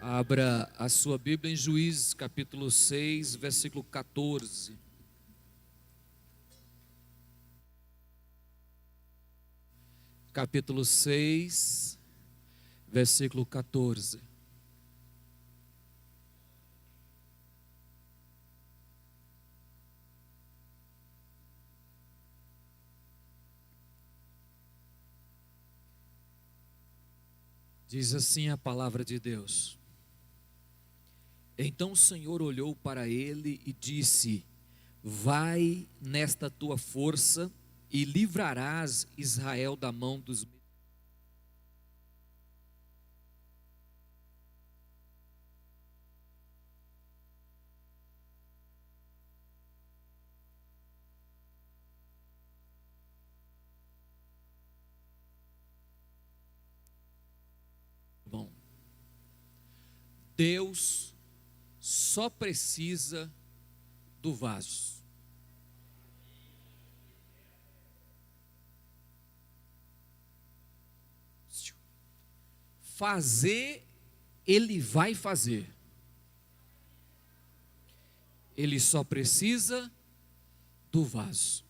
Abra a sua Bíblia em Juízes, capítulo 6, versículo 14. Capítulo 6, versículo 14. Diz assim a palavra de Deus. Então o Senhor olhou para ele e disse: vai nesta tua força e livrarás Israel da mão dos bom. Deus só precisa do vaso. Fazer, Ele vai fazer. Ele só precisa do vaso.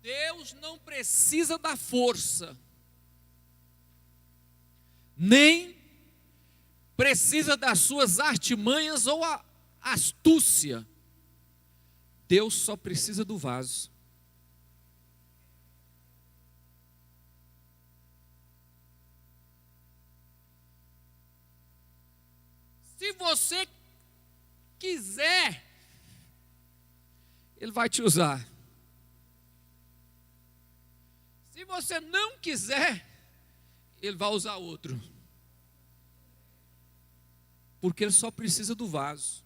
Deus não precisa da força, nem precisa das suas artimanhas ou a astúcia. Deus só precisa do vaso. Se você quiser, Ele vai te usar. Se você não quiser, Ele vai usar outro. Porque Ele só precisa do vaso.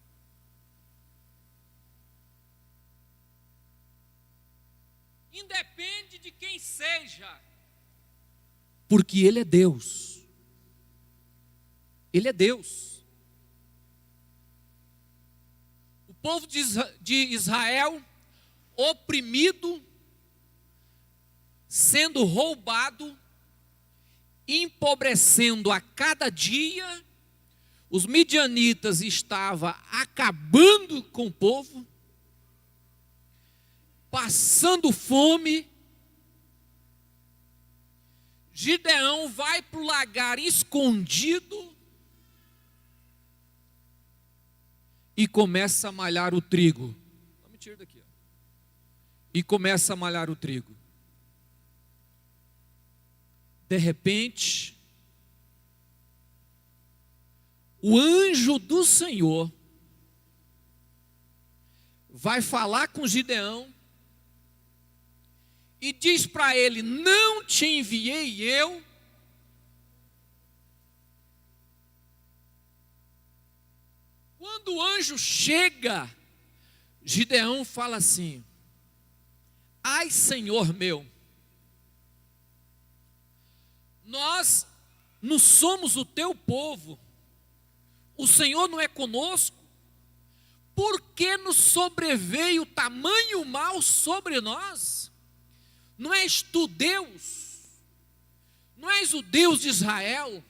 Independe de quem seja. Porque Ele é Deus. Ele é Deus. O povo de Israel, oprimido, sendo roubado, empobrecendo a cada dia, os midianitas estavam acabando com o povo, passando fome. Gideão vai para o lagar escondido e começa a malhar o trigo. Não me tira daqui. E começa a malhar o trigo. De repente, o anjo do Senhor vai falar com Gideão e diz para ele: não te enviei eu? Quando o anjo chega, Gideão fala assim: ai, Senhor meu, nós não somos o teu povo, o Senhor não é conosco, por que nos sobreveio tamanho mal sobre nós? Não és tu Deus? Não és o Deus de Israel?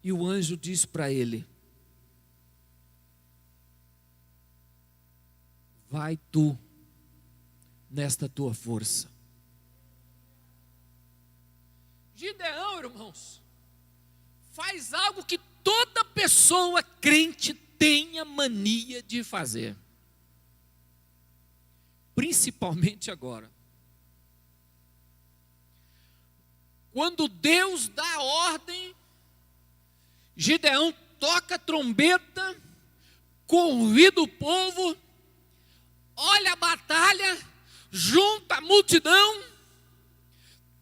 E o anjo diz para ele: vai tu nesta tua força. Gideão, irmãos, faz algo que toda pessoa crente tenha mania de fazer, principalmente agora. Quando Deus dá ordem, Gideão toca a trombeta, convida o povo, olha a batalha, junta a multidão,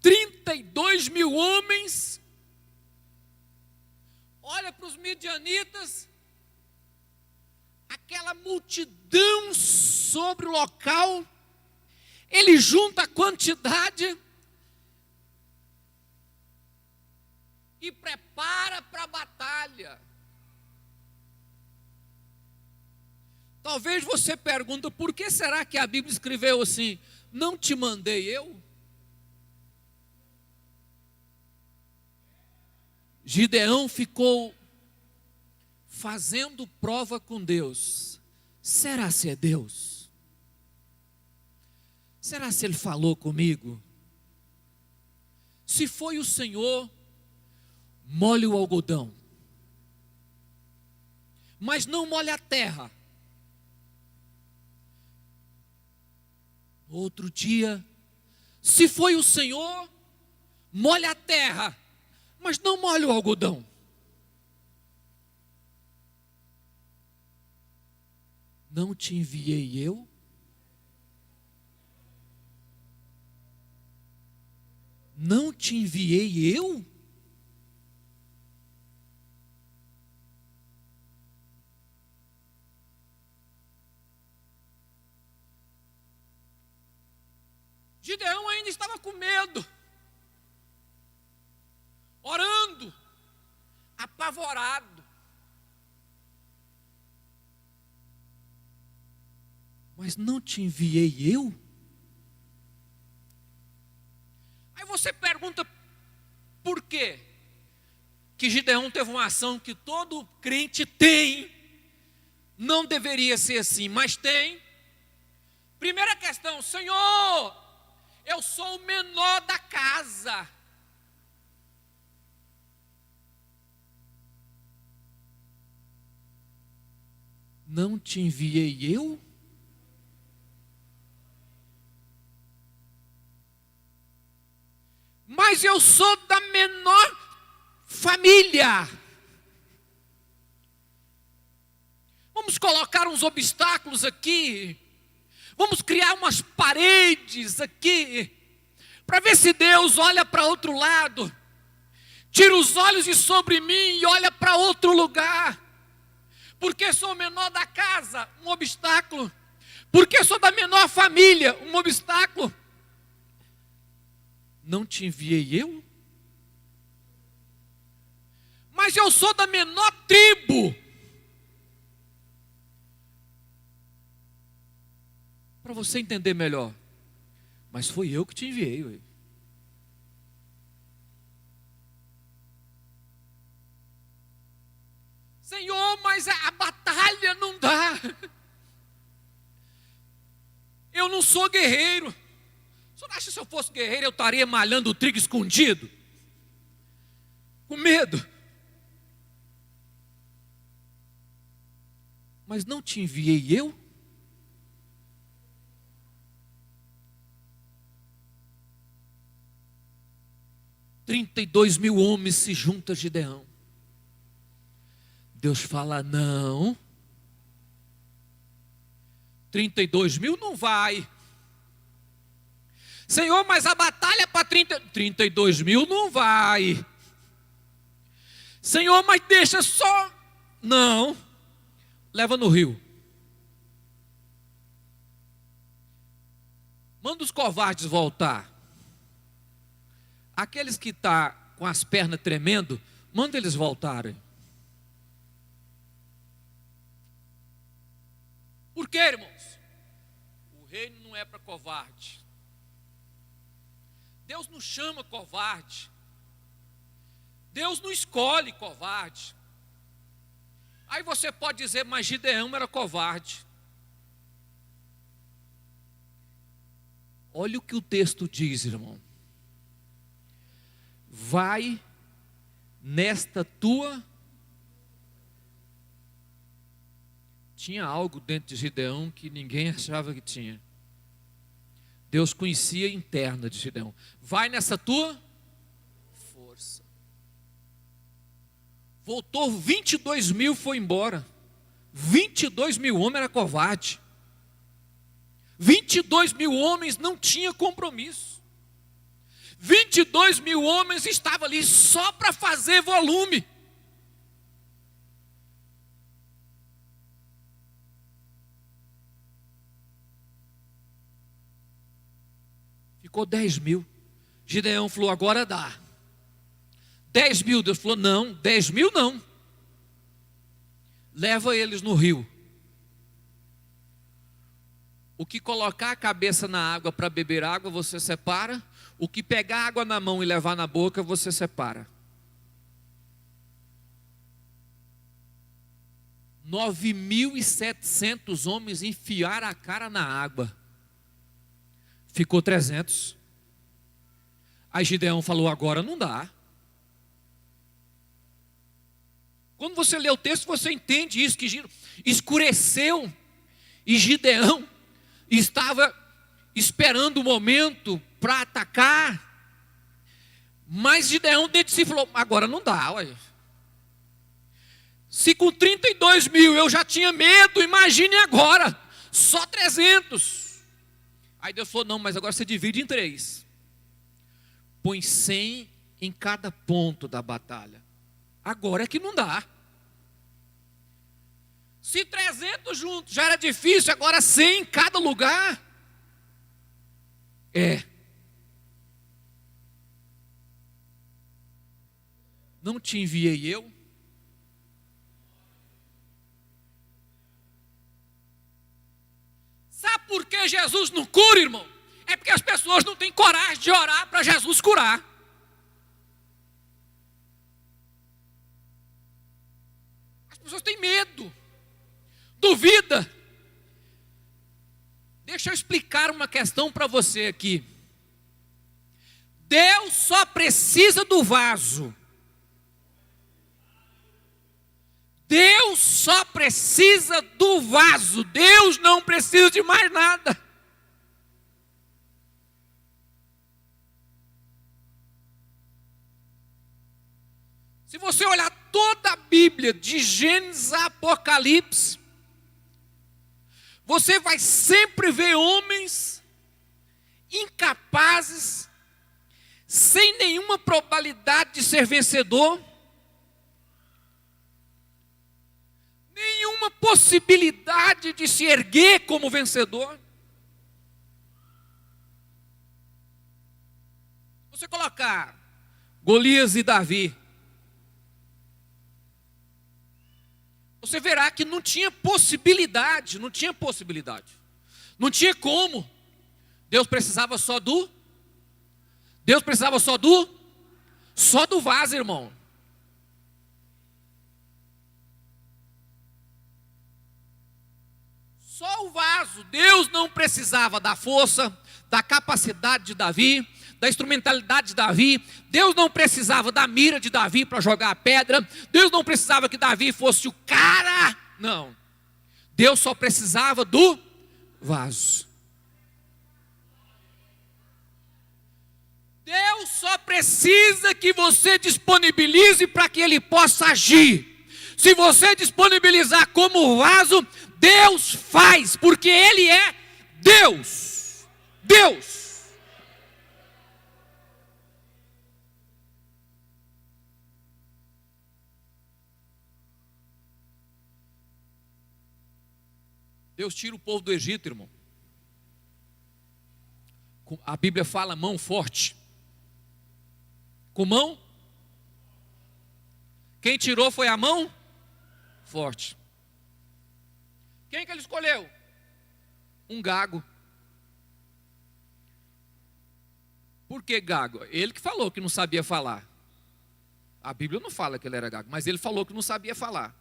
32 mil homens, olha para os midianitas, aquela multidão sobre o local, ele junta a quantidade e prepara para a batalha. Talvez você pergunte, por que será que a Bíblia escreveu assim, não te mandei eu? Gideão ficou fazendo prova com Deus. Será se é Deus? Será se Ele falou comigo? Se foi o Senhor, molhe o algodão, mas não molhe a terra. Outro dia, se foi o Senhor, molhe a terra, mas não molhe o algodão. Não te enviei eu? Não te enviei eu? Gideão ainda estava com medo, orando, apavorado. Mas não te enviei eu? Aí você pergunta, por quê? Que Gideão teve uma ação que todo crente tem, não deveria ser assim, mas tem. Primeira questão, Senhor, eu sou o menor da casa. Não te enviei eu? Mas eu sou da menor família. Vamos colocar uns obstáculos aqui. Vamos criar umas paredes aqui, para ver se Deus olha para outro lado, tira os olhos de sobre mim e olha para outro lugar. Porque sou o menor da casa, um obstáculo. Porque sou da menor família, um obstáculo. Não te enviei eu? Mas eu sou da menor tribo. Para você entender melhor. Mas foi eu que te enviei. Ué. Senhor, mas a batalha não dá. Eu não sou guerreiro. O senhor acha que se eu fosse guerreiro eu estaria malhando o trigo escondido? Com medo. Mas não te enviei eu? $32.000 homens se juntam a Gideão. Deus fala, não. 32.000 não vai. Senhor, mas a batalha é para 32.000 não vai. Senhor, mas deixa só. Não. Leva no rio. Manda os covardes voltar. Aqueles que estão com as pernas tremendo, manda eles voltarem. Por quê, irmãos? O reino não é para covarde. Deus não chama covarde. Deus não escolhe covarde. Aí você pode dizer, mas Gideão era covarde. Olha o que o texto diz, irmão. Vai nesta tua. Tinha algo dentro de Gideão que ninguém achava que tinha. Deus conhecia a interna de Gideão. Vai nessa tua força. Voltou 22.000, foi embora. 22.000 homens era covarde. 22.000 homens não tinha compromisso. 22.000 homens estavam ali só para fazer volume. Ficou 10.000. Gideão falou, agora dá. 10.000, Deus falou, não, 10.000 não. Leva eles no rio. O que colocar a cabeça na água para beber água, você separa. O que pegar água na mão e levar na boca, você separa. 9.700 homens enfiaram a cara na água. Ficou 300. Aí Gideão falou, agora não dá. Quando você lê o texto, você entende isso, que escureceu. E Gideão estava esperando o momento para atacar. Mas Gideão dentro de si falou, agora não dá, ué. Se com 32 mil eu já tinha medo, imagine agora, só 300. Aí Deus falou, não, mas agora você divide em 3. Põe 100 em cada ponto da batalha. Agora é que não dá. Se 300 juntos já era difícil, agora 100 em cada lugar. Não te enviei eu? Sabe por que Jesus não cura, irmão? É porque as pessoas não têm coragem de orar para Jesus curar. As pessoas têm medo, duvida. Deixa eu explicar uma questão para você aqui. Deus só precisa do vaso. Deus só precisa do vaso. Deus não precisa de mais nada. Se você olhar toda a Bíblia, de Gênesis a Apocalipse, você vai sempre ver homens incapazes, sem nenhuma probabilidade de ser vencedor, nenhuma possibilidade de se erguer como vencedor. Você colocar Golias e Davi, você verá que não tinha possibilidade, não tinha como. Deus precisava só do vaso, irmão. Só o vaso. Deus não precisava da força, da capacidade de Davi, da instrumentalidade de Davi. Deus não precisava da mira de Davi para jogar a pedra. Deus não precisava que Davi fosse o cara. Não. Deus só precisava do vaso. Deus só precisa que você disponibilize para que Ele possa agir. Se você disponibilizar como vaso, Deus faz, porque Ele é Deus. Deus. Deus tira o povo do Egito, irmão. A Bíblia fala mão forte. Com mão? Quem tirou foi a mão forte. Quem que ele escolheu? Um gago. Por que gago? Ele que falou que não sabia falar. A Bíblia não fala que ele era gago, mas ele falou que não sabia falar.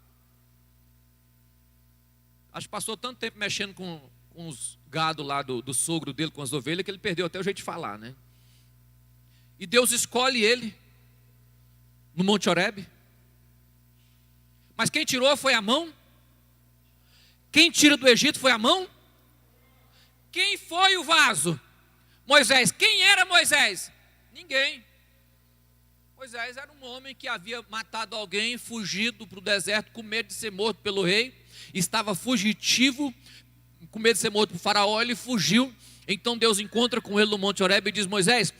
Acho que passou tanto tempo mexendo com os gado lá do sogro dele, com as ovelhas, que ele perdeu até o jeito de falar, né? E Deus escolhe ele no Monte Horebe. Mas quem tirou foi a mão. Quem tira do Egito foi a mão. Quem foi o vaso? Moisés. Quem era Moisés? Ninguém. Moisés era um homem que havia matado alguém, fugido para o deserto com medo de ser morto pelo rei. Estava fugitivo, com medo de ser morto por Faraó, ele fugiu. Então Deus encontra com ele no Monte Horebe e diz: Moisés,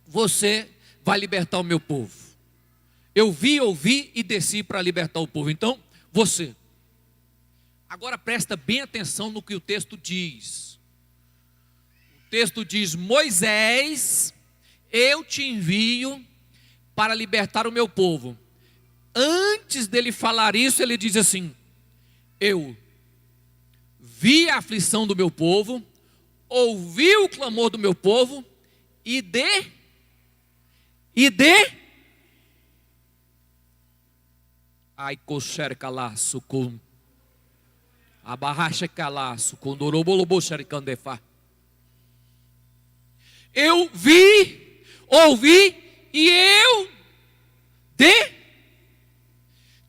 você vai libertar o meu povo. Eu ouvi e desci para libertar o povo. Então, você. Agora presta bem atenção no que o texto diz. O texto diz: Moisés, eu te envio para libertar o meu povo. Antes dele falar isso, ele diz assim: eu vi a aflição do meu povo. ouviu o clamor do meu povo e dê ai coxer calaço com a barracha calaço com dorobolobo xericandefa. Eu vi, ouvi e eu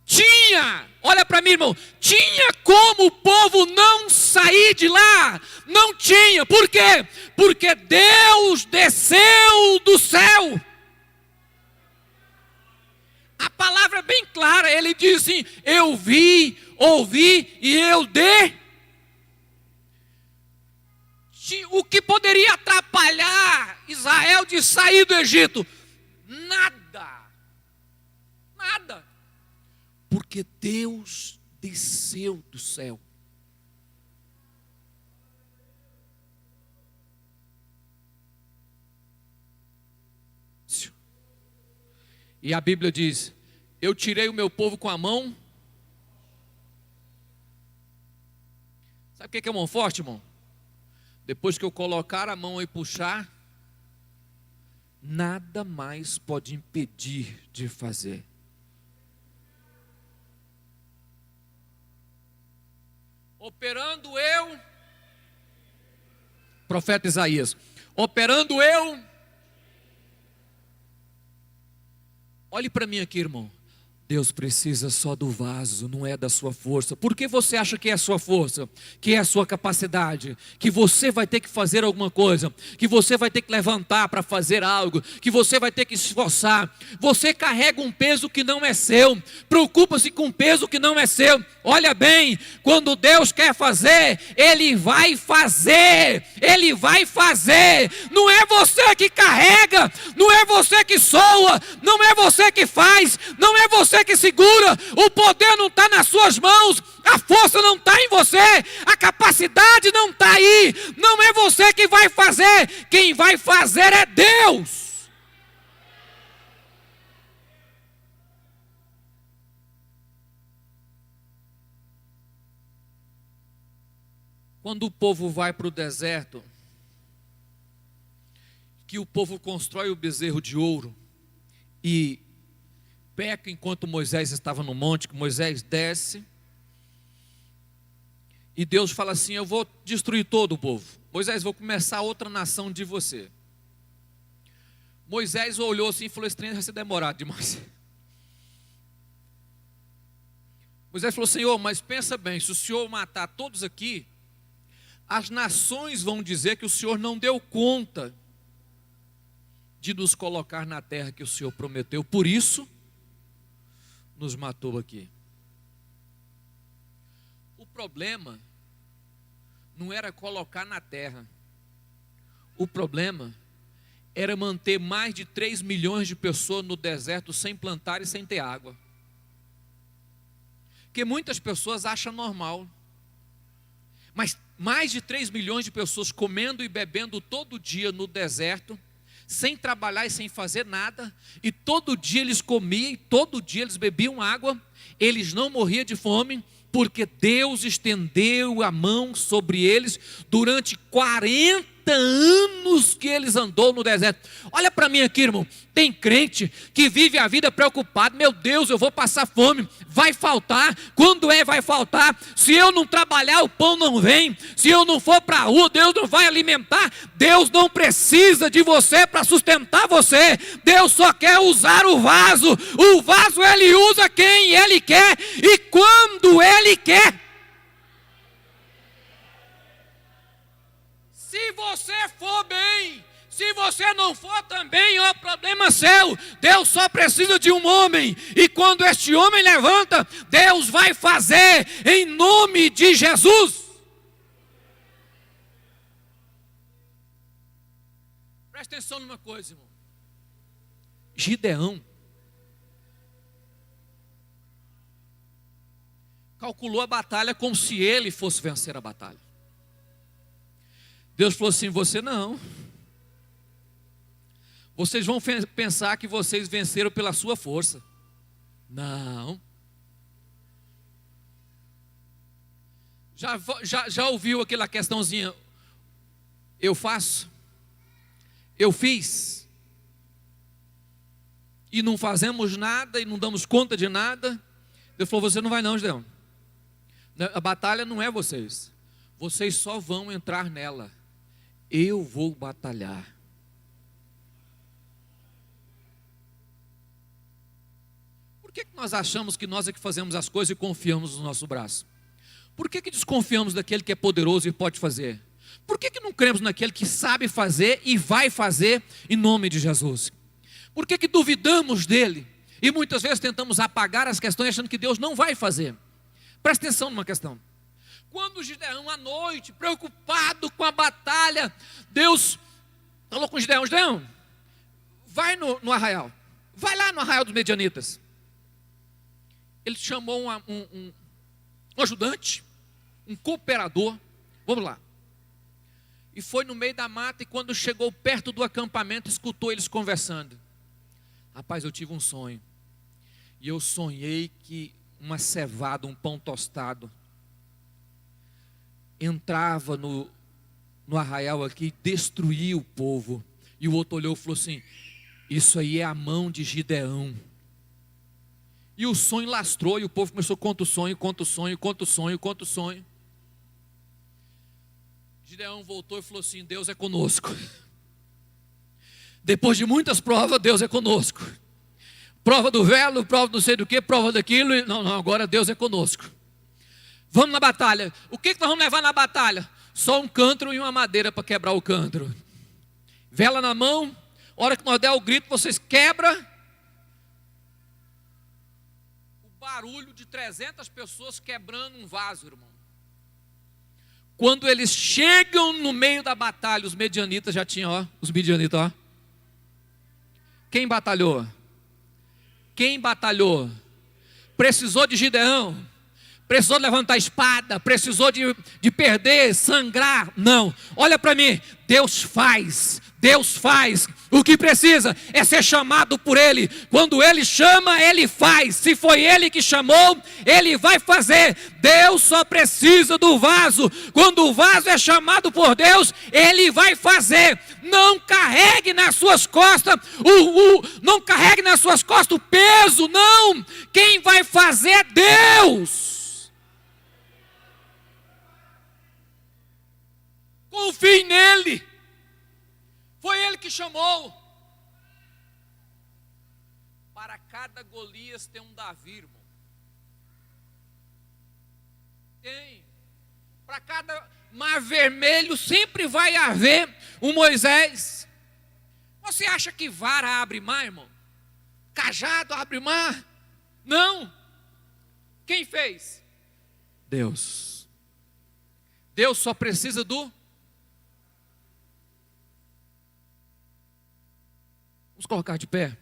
tinha, olha para mim, irmão, tinha como o povo não sair de lá? Não tinha, por quê? Porque Deus desceu do céu. A palavra é bem clara, ele diz assim: eu vi, ouvi e eu O que poderia atrapalhar Israel de sair do Egito? Nada. Porque Deus desceu do céu. E a Bíblia diz: eu tirei o meu povo com a mão. Sabe o que é mão forte, irmão? Depois que eu colocar a mão e puxar, nada mais pode impedir de fazer. Operando eu, profeta Isaías, operando eu. Olhe para mim aqui, irmão. Deus precisa só do vaso, não é da sua força. Por que você acha que é a sua força? Que é a sua capacidade? Que você vai ter que fazer alguma coisa? Que você vai ter que levantar para fazer algo? Que você vai ter que se esforçar? Você carrega um peso que não é seu. Preocupa-se com um peso que não é seu. Olha bem, quando Deus quer fazer, Ele vai fazer. Ele vai fazer. Não é você que carrega, não é você que soa, não é você que faz, não é você que segura. O poder não está nas suas mãos, a força não está em você, a capacidade não está aí. Não é você que vai fazer, quem vai fazer é Deus. Quando o povo vai para o deserto, que o povo constrói o bezerro de ouro e peca enquanto Moisés estava no monte, que Moisés desce, e Deus fala assim: eu vou destruir todo o povo. Moisés, vou começar outra nação de você. Moisés olhou assim e falou: esse trem vai ser demorado demais. Moisés falou: Senhor, mas pensa bem, se o Senhor matar todos aqui, as nações vão dizer que o Senhor não deu conta de nos colocar na terra que o Senhor prometeu, por isso nos matou aqui. O problema não era colocar na terra, o problema era manter mais de 3 milhões de pessoas no deserto sem plantar e sem ter água. Que muitas pessoas acham normal, mas mais de 3 milhões de pessoas comendo e bebendo todo dia no deserto, sem trabalhar e sem fazer nada, e todo dia eles comiam, e todo dia eles bebiam água, eles não morriam de fome, porque Deus estendeu a mão sobre eles durante 40 anos que eles andou no deserto. Olha para mim aqui, irmão, tem crente que vive a vida preocupado: meu Deus, eu vou passar fome, vai faltar. Quando vai faltar? Se eu não trabalhar, o pão não vem. Se eu não for para a rua, Deus não vai alimentar. Deus não precisa de você para sustentar você. Deus só quer usar o vaso. O vaso Ele usa quem Ele quer e quando Ele quer. Se você for bem, se você não for também, ó, problema seu. Deus só precisa de um homem, e quando este homem levanta, Deus vai fazer em nome de Jesus. Presta atenção numa coisa, irmão. Gideão calculou a batalha como se ele fosse vencer a batalha. Deus falou assim: você não. Vocês vão pensar que vocês venceram pela sua força. Não. Já ouviu aquela questãozinha? eu faço, eu fiz, e não fazemos nada, e não damos conta de nada. Deus falou, você não vai não, Gideão. A batalha não é vocês. Vocês só vão entrar nela. Eu vou batalhar. Por que nós achamos que nós é que fazemos as coisas e confiamos no nosso braço? Por que desconfiamos daquele que é poderoso e pode fazer? Por que não cremos naquele que sabe fazer e vai fazer em nome de Jesus? Por que duvidamos dele e muitas vezes tentamos apagar as questões achando que Deus não vai fazer? Presta atenção numa questão. Quando Gideão à noite, preocupado com a batalha, Deus falou com Gideão, Gideão, vai no arraial, vai lá no arraial dos medianitas. Ele chamou um ajudante, um cooperador, vamos lá. E foi no meio da mata, e quando chegou perto do acampamento, escutou eles conversando. Rapaz, eu tive um sonho, e eu sonhei que uma cevada, um pão tostado, entrava no arraial aqui e destruía o povo. E o outro olhou e falou assim, isso aí é a mão de Gideão. E o sonho lastrou, e o povo começou a contar o sonho, conta o sonho, conta o sonho, conta o sonho. Gideão voltou e falou assim, Deus é conosco. Depois de muitas provas, Deus é conosco. Prova do velo, prova não sei do que, prova daquilo. Não, agora Deus é conosco. Vamos na batalha. O que nós vamos levar na batalha? Só um cântaro e uma madeira para quebrar o cântaro. Vela na mão, hora que nós der o grito, vocês quebram. O barulho de 300 pessoas quebrando um vaso, irmão. Quando eles chegam no meio da batalha, os medianitas já tinham, os medianitas, Quem batalhou? Quem batalhou? Precisou de Gideão? Precisou levantar a espada? Precisou de perder, sangrar? Não, olha para mim, Deus faz. O que precisa é ser chamado por Ele. Quando Ele chama, Ele faz. Se foi Ele que chamou, Ele vai fazer. Deus só precisa do vaso. Quando o vaso é chamado por Deus, Ele vai fazer. Não carregue nas suas costas não carregue nas suas costas o peso, não. Quem vai fazer é Deus. Confie nele. Foi Ele que chamou. Para cada Golias tem um Davi, irmão. Tem. Para cada mar vermelho sempre vai haver um Moisés. Você acha que vara abre mar, irmão? Cajado abre mar? Não. Quem fez? Deus. Deus só precisa do... Vamos colocar de pé.